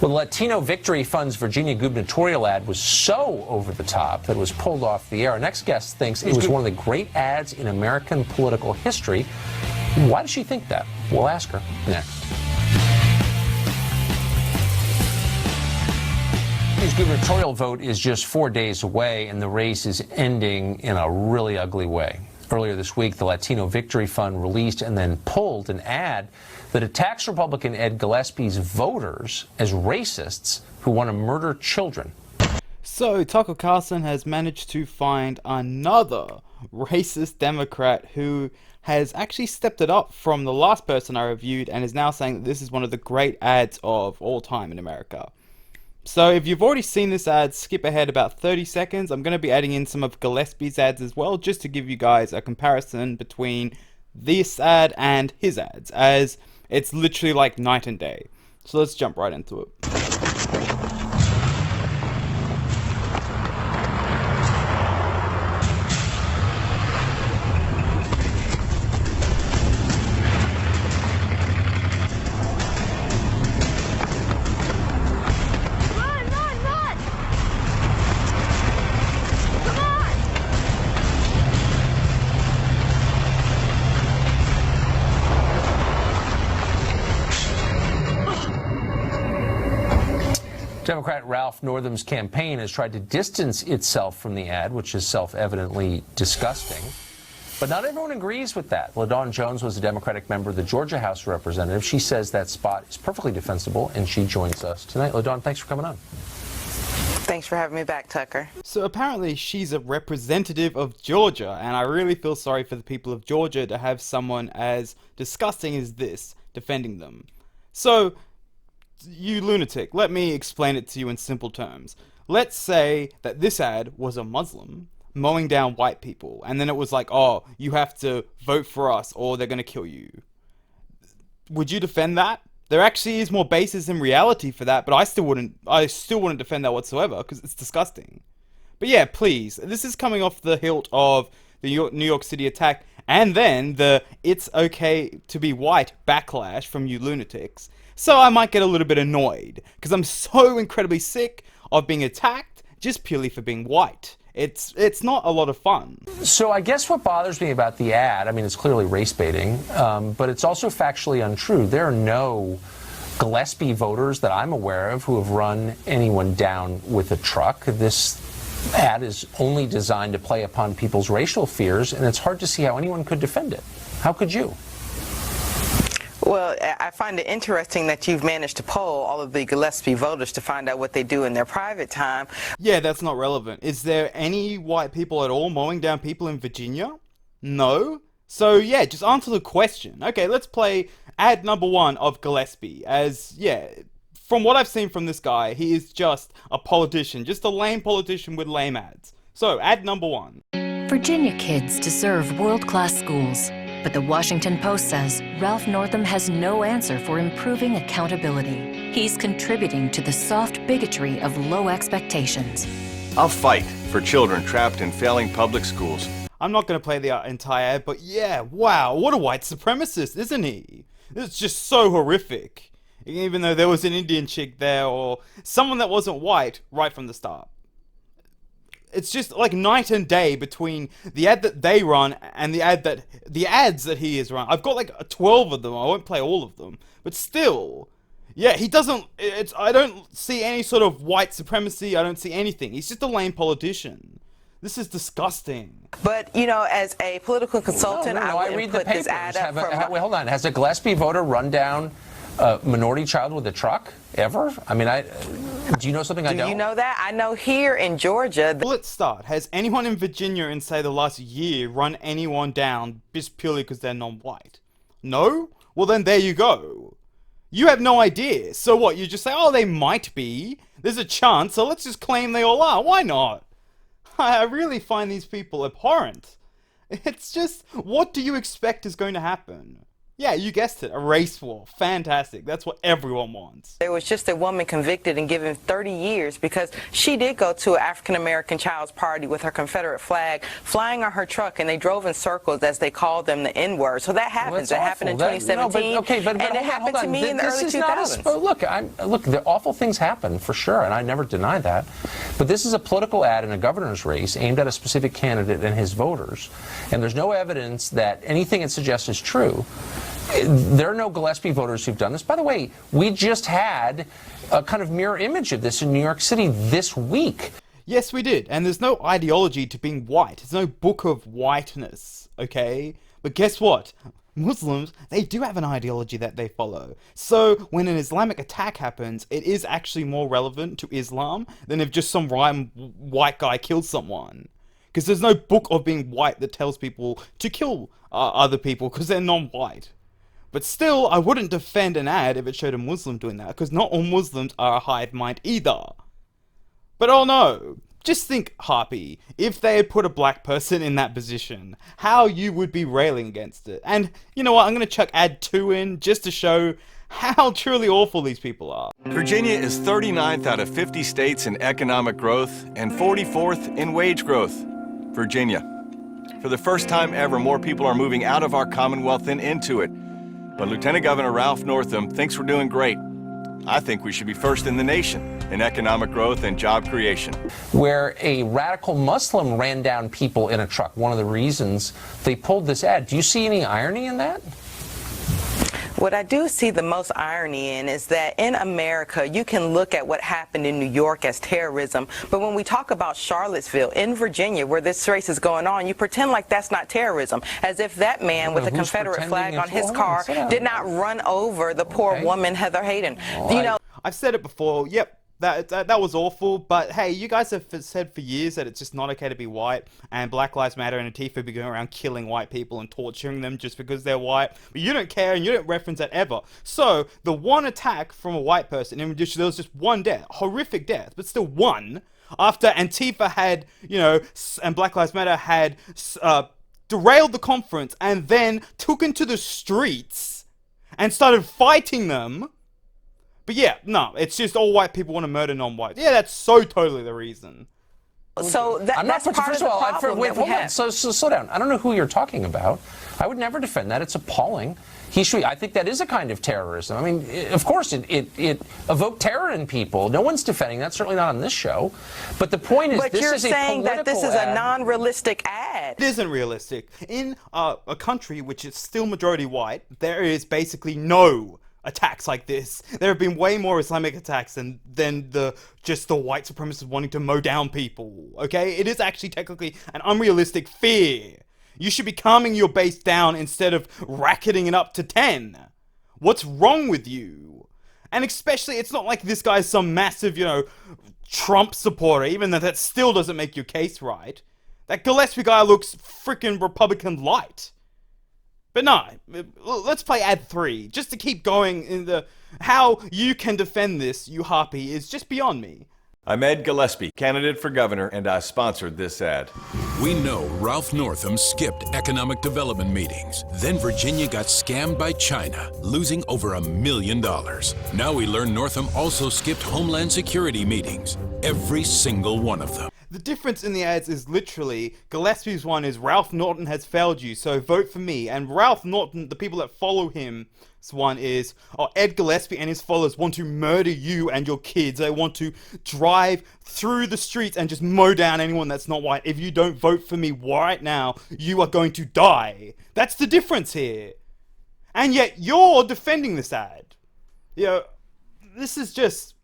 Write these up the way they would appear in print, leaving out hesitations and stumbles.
Well, the Latino Victory Fund's Virginia gubernatorial ad was so over the top that it was pulled off the air. Our next guest thinks it was one of the great ads in American political history. Why does she think that? We'll ask her next. The gubernatorial vote is just 4 days away, and the race is ending in a really ugly way. Earlier this week, the Latino Victory Fund released and then pulled an ad that attacks Republican Ed Gillespie's voters as racists who want to murder children. So, Tucker Carlson has managed to find another racist Democrat who has actually stepped it up from the last person I reviewed and is now saying that this is one of the great ads of all time in America. So if you've already seen this ad, skip ahead about 30 seconds. I'm going to be adding in some of Gillespie's ads as well, just to give you guys a comparison between this ad and his ads, as it's literally like night and day. So let's jump right into it. Democrat Ralph Northam's campaign has tried to distance itself from the ad, which is self-evidently disgusting. But not everyone agrees with that. LaDawn Jones was a Democratic member of the Georgia House of Representatives. She says that spot is perfectly defensible, and she joins us tonight. LaDawn, thanks for coming on. Thanks for having me back, Tucker. So apparently she's a representative of Georgia, and I really feel sorry for the people of Georgia to have someone as disgusting as this defending them. So, you lunatic, let me explain it to you in simple terms. Let's say that this ad was a Muslim mowing down white people, and then it was like, oh, you have to vote for us or they're going to kill you. Would you defend that? There actually is more basis in reality for that, but I still wouldn't defend that whatsoever, because it's disgusting. But yeah, please, this is coming off the hilt of the New York City attack, and then the "it's okay to be white" backlash from you lunatics. So I might get a little bit annoyed, because I'm so incredibly sick of being attacked just purely for being white. It's not a lot of fun. So I guess what bothers me about the ad, I mean, it's clearly race baiting, but it's also factually untrue. There are no Gillespie voters that I'm aware of who have run anyone down with a truck. This ad is only designed to play upon people's racial fears, and it's hard to see how anyone could defend it. How could you? Well, I find it interesting that you've managed to poll all of the Gillespie voters to find out what they do in their private time. Yeah, that's not relevant. Is there any white people at all mowing down people in Virginia? No? So yeah, just answer the question. Okay, let's play ad number 1 of Gillespie, as, yeah, from what I've seen from this guy, he is just a politician, just a lame politician with lame ads. So, ad number 1. Virginia kids deserve world-class schools. But the Washington Post says Ralph Northam has no answer for improving accountability. He's contributing to the soft bigotry of low expectations. I'll fight for children trapped in failing public schools. I'm not going to play the entire ad, but yeah, wow, what a white supremacist, isn't he? It's just so horrific. Even though there was an Indian chick there or someone that wasn't white right from the start. It's just like night and day between the ad that they run and the ads that he has run. I've got like 12 of them. I won't play all of them, but still, yeah, he doesn't. I don't see any sort of white supremacy. I don't see anything. He's just a lame politician. This is disgusting. But you know, as a political consultant, I read the put papers. this ad up Wait, hold on. Has a Gillespie voter run down a minority child with a truck ever? I mean, do you know something I don't? Do you know that? I know here in Georgia. Let's start. Has anyone in Virginia in, say, the last year run anyone down just purely because they're non-white? No? Well, then there you go. You have no idea. So what? You just say, oh, they might be. There's a chance, so let's just claim they all are. Why not? I really find these people abhorrent. It's just, what do you expect is going to happen? Yeah, you guessed it, a race war. Fantastic. That's what everyone wants. There was just a woman convicted and given 30 years because she did go to an African-American child's party with her Confederate flag flying on her truck, and they drove in circles, as they called them, the N-word. So that happens. It happened in 2017, and it happened to me in the early 2000s. Look, the awful things happen, for sure, and I never deny that. But this is a political ad in a governor's race aimed at a specific candidate and his voters, and there's no evidence that anything it suggests is true. There are no Gillespie voters who've done this. By the way, we just had a kind of mirror image of this in New York City this week. Yes, we did. And there's no ideology to being white. There's no book of whiteness, okay? But guess what? Muslims, they do have an ideology that they follow. So when an Islamic attack happens, it is actually more relevant to Islam than if just some random white guy killed someone. Because there's no book of being white that tells people to kill other people because they're non-white. But still, I wouldn't defend an ad if it showed a Muslim doing that, because not all Muslims are a hive mind either. But oh no, just think, Harpy, if they had put a black person in that position, how you would be railing against it. And you know what, I'm going to chuck ad 2 in just to show how truly awful these people are. Virginia is 39th out of 50 states in economic growth and 44th in wage growth. Virginia. For the first time ever, more people are moving out of our Commonwealth than into it. But Lieutenant Governor Ralph Northam thinks we're doing great. I think we should be first in the nation in economic growth and job creation. Where a radical Muslim ran down people in a truck, one of the reasons they pulled this ad. Do you see any irony in that? What I do see the most irony in is that in America, you can look at what happened in New York as terrorism, but when we talk about Charlottesville, in Virginia, where this race is going on, you pretend like that's not terrorism, as if that man with a Confederate flag on his car did not run over the poor woman, Heather Hayden. You know, I've said it before, yep. That was awful, but hey, you guys have said for years that it's just not okay to be white, and Black Lives Matter and Antifa be going around killing white people and torturing them just because they're white, but you don't care and you don't reference that ever. So, the one attack from a white person, and there was just one death, horrific death, but still one, after Antifa had, you know, and Black Lives Matter had derailed the conference and then took into the streets and started fighting them. But yeah, no, it's just all white people want to murder non-white. Yeah, that's so totally the reason. So that's part of the problem that we have. So slow down. I don't know who you're talking about. I would never defend that. It's appalling. I think that is a kind of terrorism. I mean, of course, it evoked terror in people. No one's defending that, certainly not on this show. But the point is, but this you're is a saying that this is a ad. non-realistic ad. It isn't realistic. In a country which is still majority white, there is basically no attacks like this. There have been way more Islamic attacks than just the white supremacists wanting to mow down people, okay? It is actually technically an unrealistic fear. You should be calming your base down instead of racketing it up to 10. What's wrong with you? And especially, it's not like this guy's some massive, you know, Trump supporter, even though that still doesn't make your case right. That Gillespie guy looks freaking Republican light. But no, let's play ad 3, just to keep going in the... How you can defend this, you Harpy, is just beyond me. I'm Ed Gillespie, candidate for governor, and I sponsored this ad. We know Ralph Northam skipped economic development meetings. Then Virginia got scammed by China, losing over $1 million. Now we learn Northam also skipped Homeland Security meetings, every single one of them. The difference in the ads is literally, Gillespie's one is Ralph Norton has failed you, so vote for me. And Ralph Norton, the people that follow him, one is, Ed Gillespie and his followers want to murder you and your kids. They want to drive through the streets and just mow down anyone that's not white. If you don't vote for me right now, you are going to die. That's the difference here. And yet you're defending this ad. You know, this is just...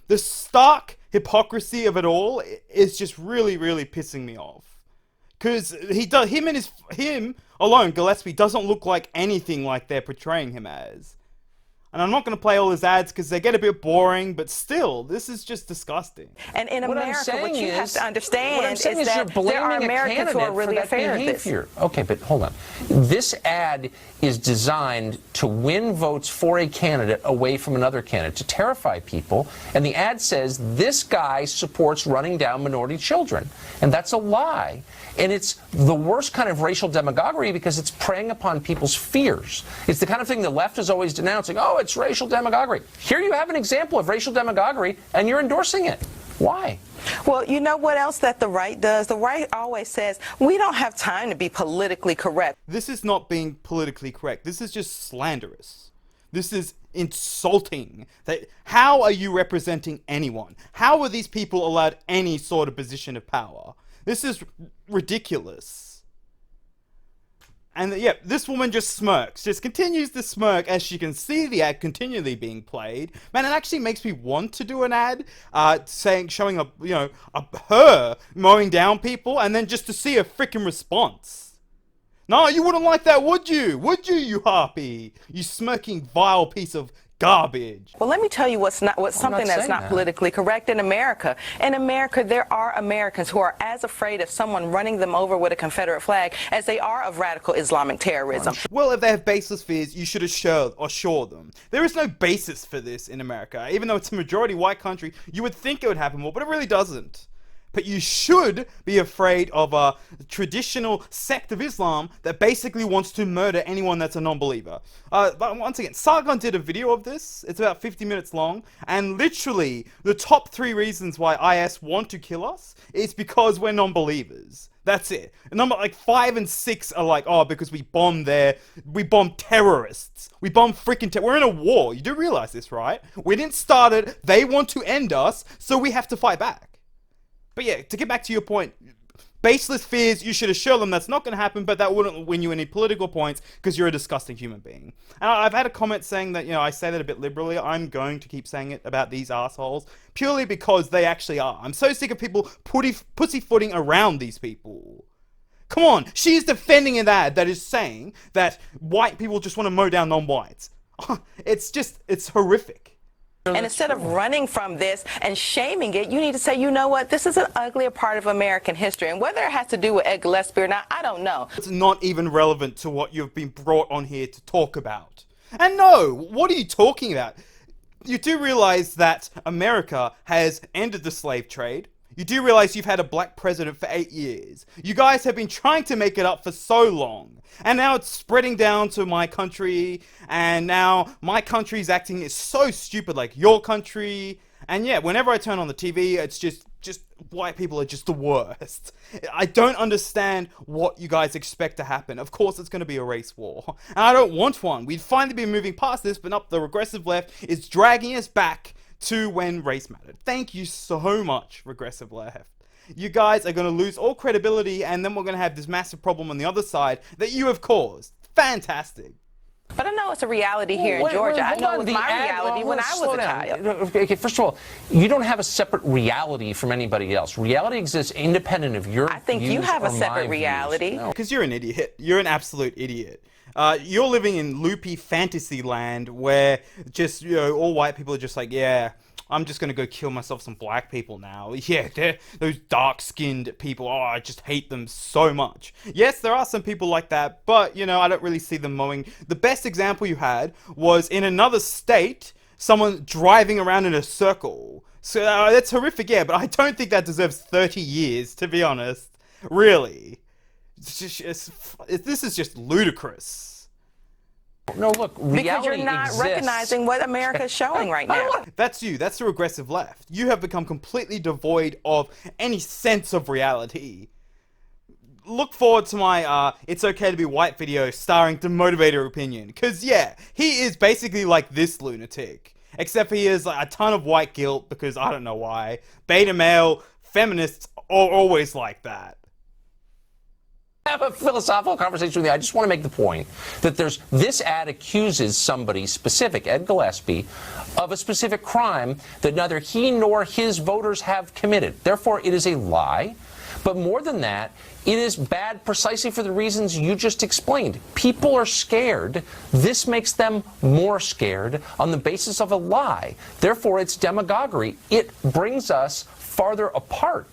The stark hypocrisy of it all is just really, really pissing me off. Because him alone, Gillespie, doesn't look like anything like they're portraying him as. And I'm not going to play all his ads because they get a bit boring, but still, this is just disgusting. And in What I'm America, saying what you have is- to understand what I'm is saying is you're that there are blaming a Americans who are candidate really for that afraid of this. behavior. Okay, but hold on. This ad is designed to win votes for a candidate away from another candidate, to terrify people. And the ad says this guy supports running down minority children. And that's a lie. And it's the worst kind of racial demagoguery because it's preying upon people's fears. It's the kind of thing the left is always denouncing. Oh, it's racial demagoguery. Here you have an example of racial demagoguery, and you're endorsing it. Why? Well, you know what else that the right does? The right always says, we don't have time to be politically correct. This is not being politically correct. This is just slanderous. This is insulting. How are you representing anyone? How are these people allowed any sort of position of power? This is ridiculous. And yeah, this woman just smirks, just continues to smirk as she can see the ad continually being played. Man, it actually makes me want to do an ad, showing her mowing down people, and then just to see a freaking response. No, you wouldn't like that, would you? Would you Harpy? You smirking vile piece of garbage. Well, let me tell you what's something that's not that. politically correct in America. In America, there are Americans who are as afraid of someone running them over with a Confederate flag as they are of radical Islamic terrorism. Well, if they have baseless fears, you should assure them. There is no basis for this in America. Even though it's a majority white country, you would think it would happen more, but it really doesn't. But you should be afraid of a traditional sect of Islam that basically wants to murder anyone that's a non-believer. But once again, Sargon did a video of this. It's about 50 minutes long. And literally, the top 3 reasons why IS want to kill us is because we're non-believers. That's it. Number like 5 and 6 are like, oh, because we bomb terrorists. We bomb freaking we're in a war. You do realize this, right? We didn't start it. They want to end us, so we have to fight back. But yeah, to get back to your point, baseless fears, you should assure them that's not going to happen, but that wouldn't win you any political points because you're a disgusting human being. And I've had a comment saying that, I say that a bit liberally. I'm going to keep saying it about these assholes purely because they actually are. I'm so sick of people pussyfooting around these people. Come on, she's defending an ad that is saying that white people just want to mow down non-whites. It's horrific. And instead of running from this and shaming it, you need to say, you know what, this is an uglier part of American history. And whether it has to do with Ed Gillespie or not, I don't know. It's not even relevant to what you've been brought on here to talk about. And no, what are you talking about? You do realize that America has ended the slave trade. You do realize you've had a black president for 8 years. You guys have been trying to make it up for so long. And now it's spreading down to my country. And now my country's acting is so stupid like your country. And yeah, whenever I turn on the TV, it's just white people are just the worst. I don't understand what you guys expect to happen. Of course it's going to be a race war. And I don't want one. We'd finally be moving past this, but not the regressive left is dragging us back to when race mattered. Thank you so much, regressive left. You guys are going to lose all credibility, and then we're going to have this massive problem on the other side that you have caused. Fantastic. But I know it's a reality here in Georgia. I know it was my reality when I was a child. Okay, first of all, you don't have a separate reality from anybody else. Reality exists independent of your I think you have a separate reality. Because you're an idiot. You're an absolute idiot. You're living in loopy fantasy land where just, all white people are just like, yeah, I'm just going to go kill myself some black people now. Yeah, they're those dark-skinned people. Oh, I just hate them so much. Yes, there are some people like that, but, I don't really see them mowing. The best example you had was in another state, someone driving around in a circle. So that's horrific, yeah, but I don't think that deserves 30 years, to be honest. Really. This is just ludicrous. No, look, reality Because you're not exists. recognizing what America is showing right now. That's you. That's the regressive left. You have become completely devoid of any sense of reality. Look forward to my It's Okay to Be White video starring The Motivator Opinion. Because, yeah, he is basically like this lunatic. Except he has like a ton of white guilt because I don't know why. Beta male, feminists are always like that. have a philosophical conversation with you. I just want to make the point that this ad accuses somebody specific, Ed Gillespie, of a specific crime that neither he nor his voters have committed. Therefore, it is a lie. But more than that, it is bad precisely for the reasons you just explained. People are scared. This makes them more scared on the basis of a lie. Therefore, it's demagoguery. It brings us farther apart.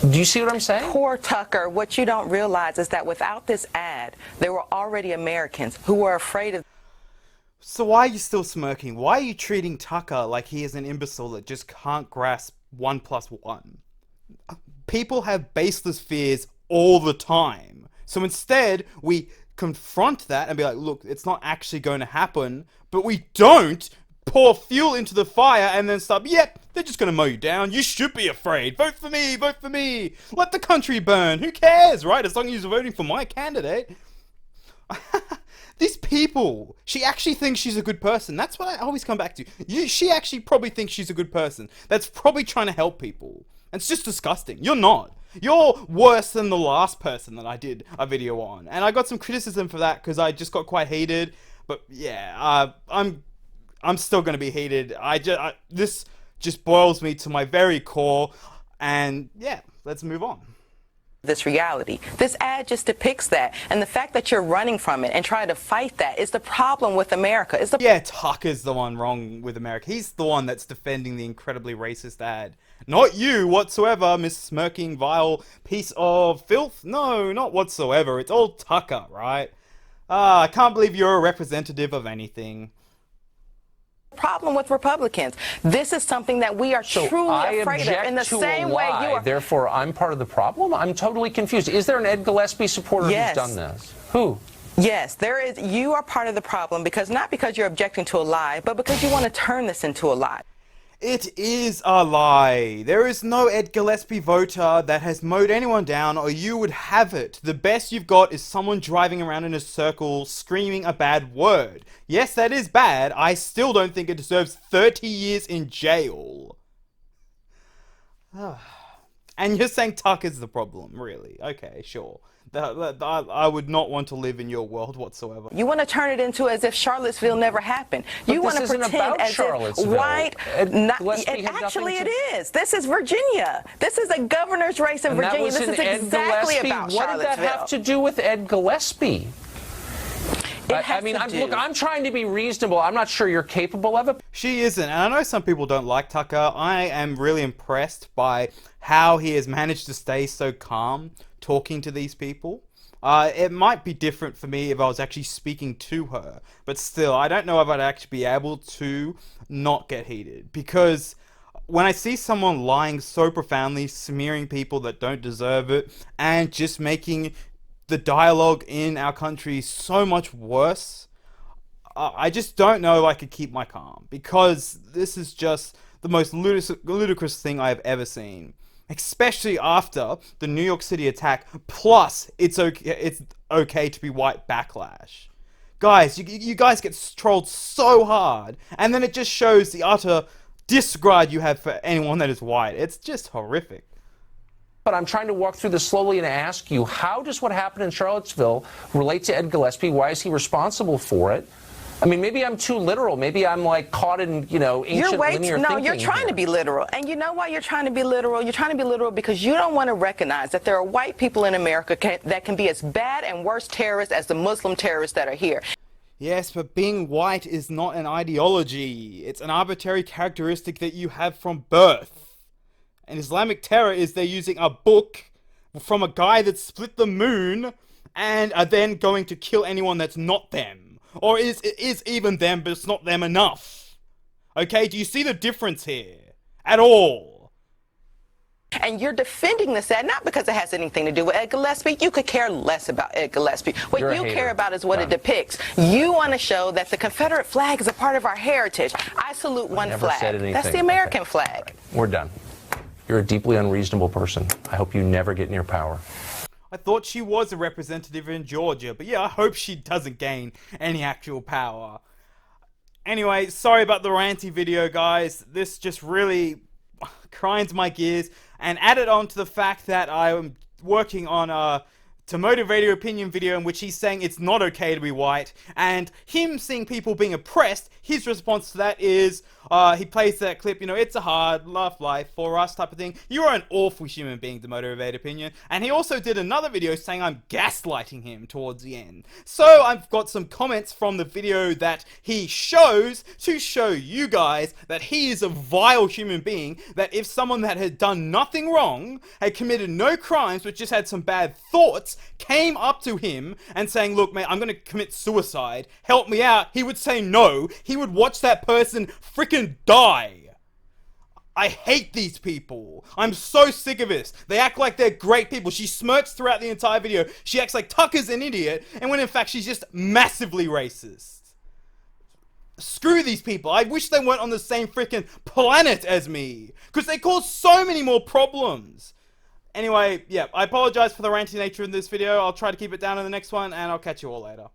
Do you see what I'm saying? Poor Tucker. What you don't realize is that without this ad, there were already Americans who were afraid of. So why are you still smirking? Why are you treating Tucker like he is an imbecile that just can't grasp 1 + 1? People have baseless fears all the time. So instead, we confront that and be like, look, it's not actually going to happen, but we don't pour fuel into the fire and then start, yep, they're just going to mow you down. You should be afraid. Vote for me. Vote for me. Let the country burn. Who cares, right? As long as you're voting for my candidate. These people, she actually thinks she's a good person. That's what I always come back to. She actually probably thinks she's a good person. That's probably trying to help people. And it's just disgusting. You're not. You're worse than the last person that I did a video on. And I got some criticism for that because I just got quite heated. But yeah, I'm still going to be heated. This just boils me to my very core. And yeah, let's move on. This reality. This ad just depicts that. And the fact that you're running from it and trying to fight that is the problem with America. Yeah, Tucker's the one wrong with America. He's the one that's defending the incredibly racist ad. Not you whatsoever, Miss Smirking, vile piece of filth. No, not whatsoever. It's all Tucker, right? I can't believe you're a representative of anything. Problem with Republicans. This is something that we are truly afraid of in the same way you are. Therefore, I'm part of the problem? I'm totally confused. Is there an Ed Gillespie supporter who's done this? Who? Yes, there is. You are part of the problem not because you're objecting to a lie, but because you want to turn this into a lie. It is a lie. There is no Ed Gillespie voter that has mowed anyone down, or you would have it. The best you've got is someone driving around in a circle screaming a bad word. Yes, that is bad. I still don't think it deserves 30 years in jail. And you're saying Tucker's the problem, really? Okay, sure. I would not want to live in your world whatsoever. You want to turn it into as if Charlottesville never happened. You want to pretend as if white... Actually, it is. This is Virginia. This is a governor's race in Virginia. This is exactly about Charlottesville. What did that have to do with Ed Gillespie? I mean, look, I'm trying to be reasonable. I'm not sure you're capable of it. She isn't, and I know some people don't like Tucker. I am really impressed by how he has managed to stay so calm talking to these people. It might be different for me if I was actually speaking to her, but still, I don't know if I'd actually be able to not get heated, because when I see someone lying so profoundly, smearing people that don't deserve it, and just making the dialogue in our country so much worse, I just don't know if I could keep my calm, because this is just the most ludicrous thing I have ever seen. Especially after the New York City attack, plus it's okay to be white backlash. Guys, you guys get trolled so hard, and then it just shows the utter disregard you have for anyone that is white. It's just horrific. But I'm trying to walk through this slowly and ask you, how does what happened in Charlottesville relate to Ed Gillespie? Why is he responsible for it? I mean, maybe I'm too literal. Maybe I'm like caught in, ancient linear thinking. You're trying to be literal. And you know why you're trying to be literal? You're trying to be literal because you don't want to recognize that there are white people in America that can be as bad and worse terrorists as the Muslim terrorists that are here. Yes, but being white is not an ideology. It's an arbitrary characteristic that you have from birth. And Islamic terror is they're using a book from a guy that split the moon and are then going to kill anyone that's not them. Or it is even them, but it's not them enough. Okay, do you see the difference here? At all? And you're defending this ad not because it has anything to do with Ed Gillespie. You could care less about Ed Gillespie. What you care about is what it depicts. You want to show that the Confederate flag is a part of our heritage. I salute one flag. That's the American flag. We're done. You're a deeply unreasonable person. I hope you never get near power. I thought she was a representative in Georgia, but yeah, I hope she doesn't gain any actual power. Anyway, sorry about the ranty video, guys. This just really grinds my gears, and added on to the fact that I'm working on to motivate your opinion video in which he's saying it's not okay to be white, and him seeing people being oppressed, his response to that is, he plays that clip, you know, it's a hard, rough life for us type of thing. You are an awful human being to motivate opinion. And he also did another video saying I'm gaslighting him towards the end. So I've got some comments from the video that he shows to show you guys that he is a vile human being, that if someone that had done nothing wrong, had committed no crimes, but just had some bad thoughts, came up to him and saying, look, mate, I'm going to commit suicide, help me out, he would say no. He would watch that person freaking die. I hate these people. I'm so sick of this. They act like they're great people. She smirks throughout the entire video. She acts like Tucker's an idiot, and when in fact she's just massively racist. Screw these people. I wish they weren't on the same freaking planet as me, because they cause so many more problems. Anyway, yeah, I apologize for the ranty nature in this video. I'll try to keep it down in the next one, and I'll catch you all later.